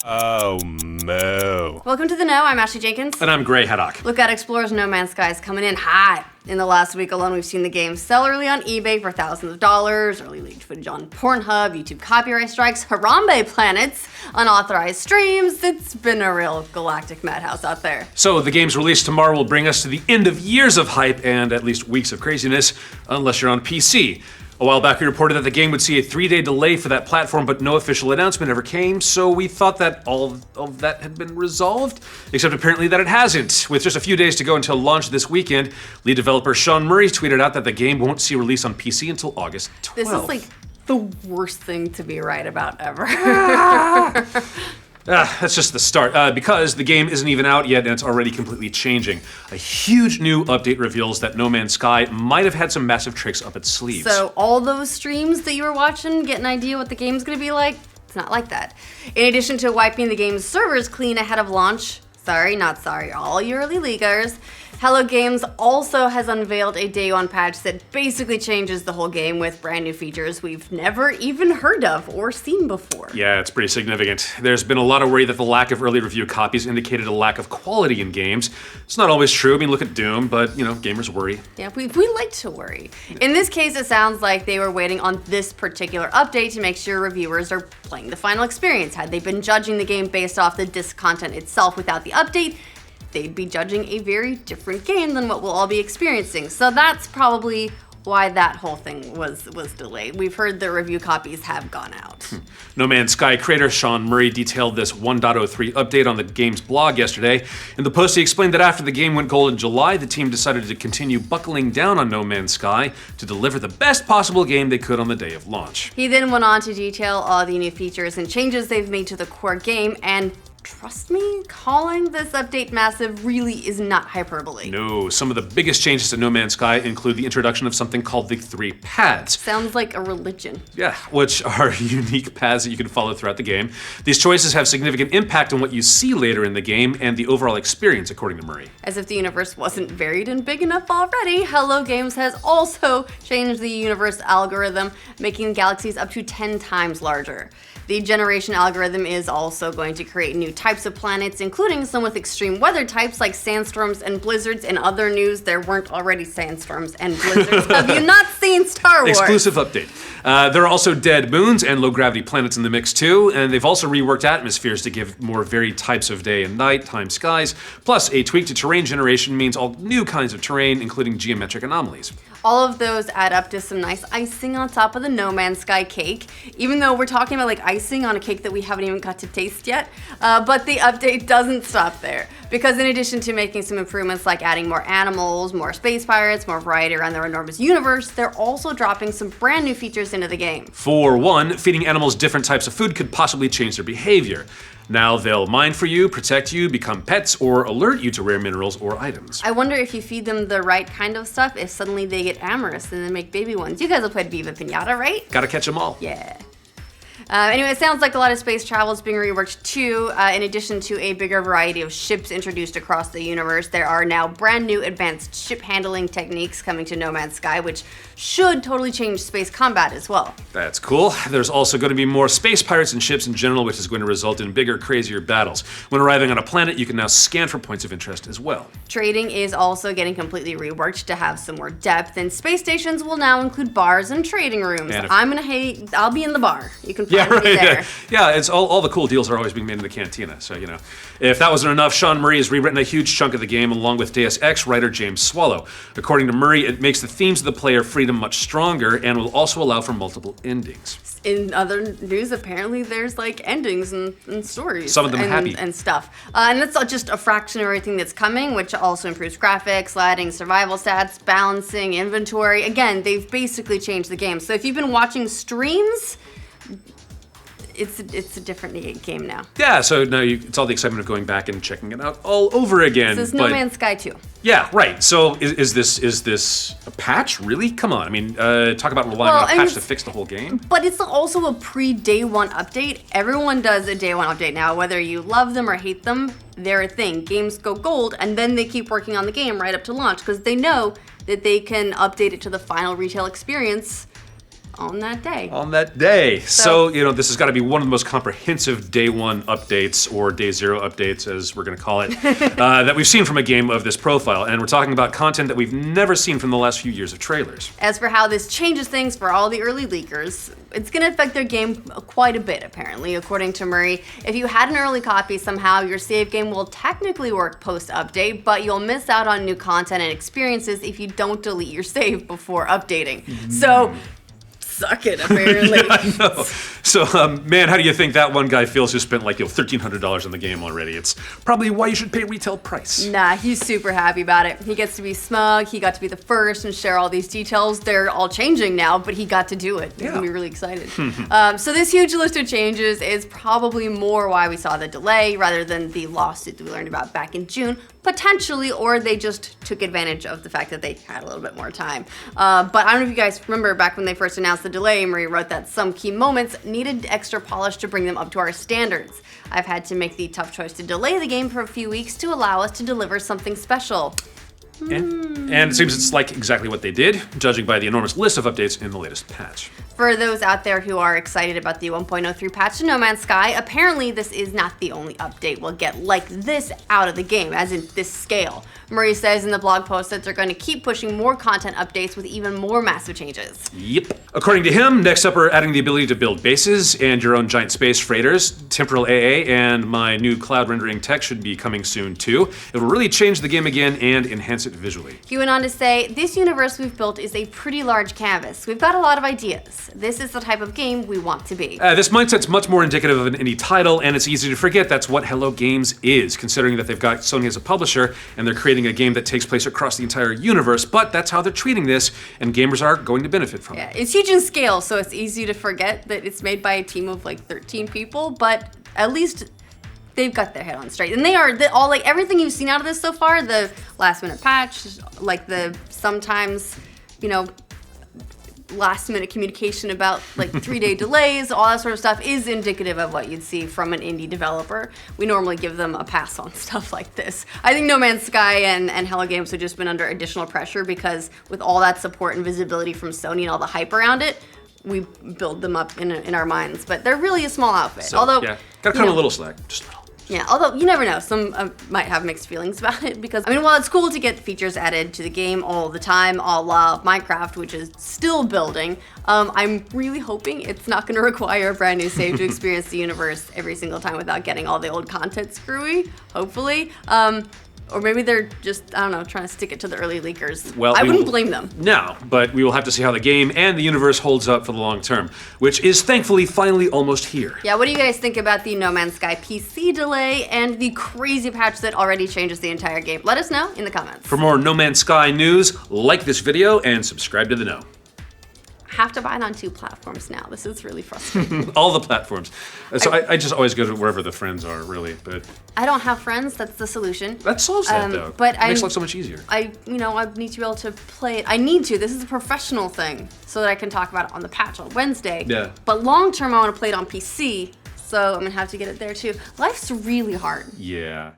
Oh, moo. Welcome to The Know, I'm Ashley Jenkins. And I'm Haddock. Look at Explorers No Man's Sky is coming in hot. In the last week alone, we've seen the game sell early on eBay for thousands of dollars, early leaked footage on Pornhub, YouTube copyright strikes, Harambe planets, unauthorized streams. It's been a real galactic madhouse out there. So the game's release tomorrow will bring us to the end of years of hype and at least weeks of craziness, unless you're on PC. A while back, we reported that the game would see a 3-day delay for that platform, but no official announcement ever came, so we thought that all of that had been resolved, except apparently that it hasn't. With just a few days to go until launch this weekend, lead developer Sean Murray tweeted out that the game won't see release on PC until August 12th. This is like the worst thing to be right about ever. That's just the start, because the game isn't even out yet and it's already completely changing. A huge new update reveals that No Man's Sky might have had some massive tricks up its sleeves. So all those streams that you were watching, get an idea what the game's gonna be like? It's not like that. In addition to wiping the game's servers clean ahead of launch, sorry, not sorry, all you early leaguers, Hello Games also has unveiled a day one patch that basically changes the whole game with brand new features we've never even heard of or seen before. Yeah, it's pretty significant. There's been a lot of worry that the lack of early review copies indicated a lack of quality in games. It's not always true. I mean, look at Doom, but, you know, gamers worry. Yeah, we like to worry. In this case, it sounds like they were waiting on this particular update to make sure reviewers are playing the final experience. Had they been judging the game based off the disc content itself without the update, they'd be judging a very different game than what we'll all be experiencing. So that's probably why that whole thing was delayed. We've heard the review copies have gone out. No Man's Sky creator Sean Murray detailed this 1.03 update on the game's blog yesterday. In the post, he explained that after the game went gold in July, the team decided to continue buckling down on No Man's Sky to deliver the best possible game they could on the day of launch. He then went on to detail all the new features and changes they've made to the core game, and trust me, calling this update massive really is not hyperbole. No, some of the biggest changes to No Man's Sky include the introduction of something called the 3 paths. Sounds like a religion. Yeah, which are unique paths that you can follow throughout the game. These choices have significant impact on what you see later in the game and the overall experience, according to Murray. As if the universe wasn't varied and big enough already, Hello Games has also changed the universe algorithm, making galaxies up to 10 times larger. The generation algorithm is also going to create new types of planets, including some with extreme weather types like sandstorms and blizzards. In other news, there weren't already sandstorms and blizzards. Have you not seen Star Wars? Exclusive update. There are also dead moons and low-gravity planets in the mix too, and they've also reworked atmospheres to give more varied types of day and night-time skies, plus a tweak to terrain generation means all new kinds of terrain, including geometric anomalies. All of those add up to some nice icing on top of the No Man's Sky cake, even though we're talking about like icing on a cake that we haven't even got to taste yet. But the update doesn't stop there, because in addition to making some improvements like adding more animals, more space pirates, more variety around their enormous universe, they're also dropping some brand new features into the game. For one, feeding animals different types of food could possibly change their behavior. Now they'll mine for you, protect you, become pets, or alert you to rare minerals or items. I wonder if you feed them the right kind of stuff, if suddenly they get amorous and then make baby ones. You guys have played Viva Pinata, right? Gotta catch them all. Yeah. Anyway, it sounds like a lot of space travel is being reworked too. In addition to a bigger variety of ships introduced across the universe, there are now brand new advanced ship handling techniques coming to No Man's Sky, which should totally change space combat as well. That's cool. There's also going to be more space pirates and ships in general, which is going to result in bigger, crazier battles. When arriving on a planet, you can now scan for points of interest as well. Trading is also getting completely reworked to have some more depth, and space stations will now include bars and trading rooms. I'll be in the bar. You can find me there. Yeah, it's all the cool deals are always being made in the cantina. So, you know, if that wasn't enough, Sean Murray has rewritten a huge chunk of the game along with Deus Ex writer James Swallow. According to Murray, it makes the themes of the player freedom much stronger and will also allow for multiple endings. In other news, apparently there's like endings and stories. Some of them happy. And stuff. And that's just a fraction of everything that's coming, which also improves graphics, lighting, survival stats, balancing, inventory. Again, they've basically changed the game. So if you've been watching streams, it's a different game now. Yeah, so now it's all the excitement of going back and checking it out all over again. This is No Man's Sky 2. Yeah, right. So is this a patch? Really? Come on. I mean, talk about relying on a patch to fix the whole game. But it's also a pre-day one update. Everyone does a day one update now, whether you love them or hate them. They're a thing. Games go gold, and then they keep working on the game right up to launch because they know that they can update it to the final retail experience on that day. On that day. So, this has got to be one of the most comprehensive day one updates, or day zero updates, as we're going to call it, that we've seen from a game of this profile. And we're talking about content that we've never seen from the last few years of trailers. As for how this changes things for all the early leakers, it's going to affect their game quite a bit, apparently. According to Murray, if you had an early copy, somehow your save game will technically work post-update, but you'll miss out on new content and experiences if you don't delete your save before updating. So, suck it, apparently. Yeah, I know. So, man, how do you think that one guy feels who spent like $1,300 on the game already? It's probably why you should pay retail price. Nah, he's super happy about it. He gets to be smug, he got to be the first and share all these details. They're all changing now, but he got to do it. He's gonna be really excited. So this huge list of changes is probably more why we saw the delay rather than the lawsuit that we learned about back in June, potentially, or they just took advantage of the fact that they had a little bit more time. But I don't know if you guys remember back when they first announced the delay, Marie wrote that some key moments needed extra polish to bring them up to our standards. I've had to make the tough choice to delay the game for a few weeks to allow us to deliver something special. And it seems it's like exactly what they did, judging by the enormous list of updates in the latest patch. For those out there who are excited about the 1.03 patch to No Man's Sky, apparently this is not the only update we'll get like this out of the game, as in this scale. Murray says in the blog post that they're going to keep pushing more content updates with even more massive changes. Yep. According to him, next up we're adding the ability to build bases and your own giant space freighters. Temporal AA and my new cloud rendering tech should be coming soon too. It will really change the game again and enhance it visually. He went on to say, this universe we've built is a pretty large canvas. We've got a lot of ideas. This is the type of game we want to be. This mindset's much more indicative of an indie title, and it's easy to forget that's what Hello Games is, considering that they've got Sony as a publisher and they're creating a game that takes place across the entire universe, but that's how they're treating this, and gamers are going to benefit from it. It's huge in scale, so it's easy to forget that it's made by a team of like 13 people, but at least they've got their head on straight. And they are all like everything you've seen out of this so far, the last minute patch, like the sometimes, last minute communication about like 3-day delays, all that sort of stuff is indicative of what you'd see from an indie developer. We normally give them a pass on stuff like this. I think No Man's Sky and Hello Games have just been under additional pressure because with all that support and visibility from Sony and all the hype around it, we build them up in our minds. But they're really a small outfit. So, although, yeah, gotta cut a little slack, just a little. Yeah, although you never know. Some might have mixed feelings about it because, while it's cool to get features added to the game all the time, a la Minecraft, which is still building, I'm really hoping it's not going to require a brand new save to experience the universe every single time without getting all the old content screwy, hopefully. Or maybe they're just, trying to stick it to the early leakers. Well, I wouldn't blame them. No, but we will have to see how the game and the universe holds up for the long term, which is thankfully finally almost here. Yeah, what do you guys think about the No Man's Sky PC delay and the crazy patch that already changes the entire game? Let us know in the comments. For more No Man's Sky news, like this video and subscribe to The Know. Have to buy it on 2 platforms now. This is really frustrating. All the platforms. So I just always go to wherever the friends are, really. But I don't have friends. That's the solution. That solves that, though. But it makes life so much easier. I need to be able to play it. I need to. This is a professional thing, so that I can talk about it on the patch on Wednesday. Yeah. But long term, I want to play it on PC, so I'm gonna have to get it there too. Life's really hard. Yeah.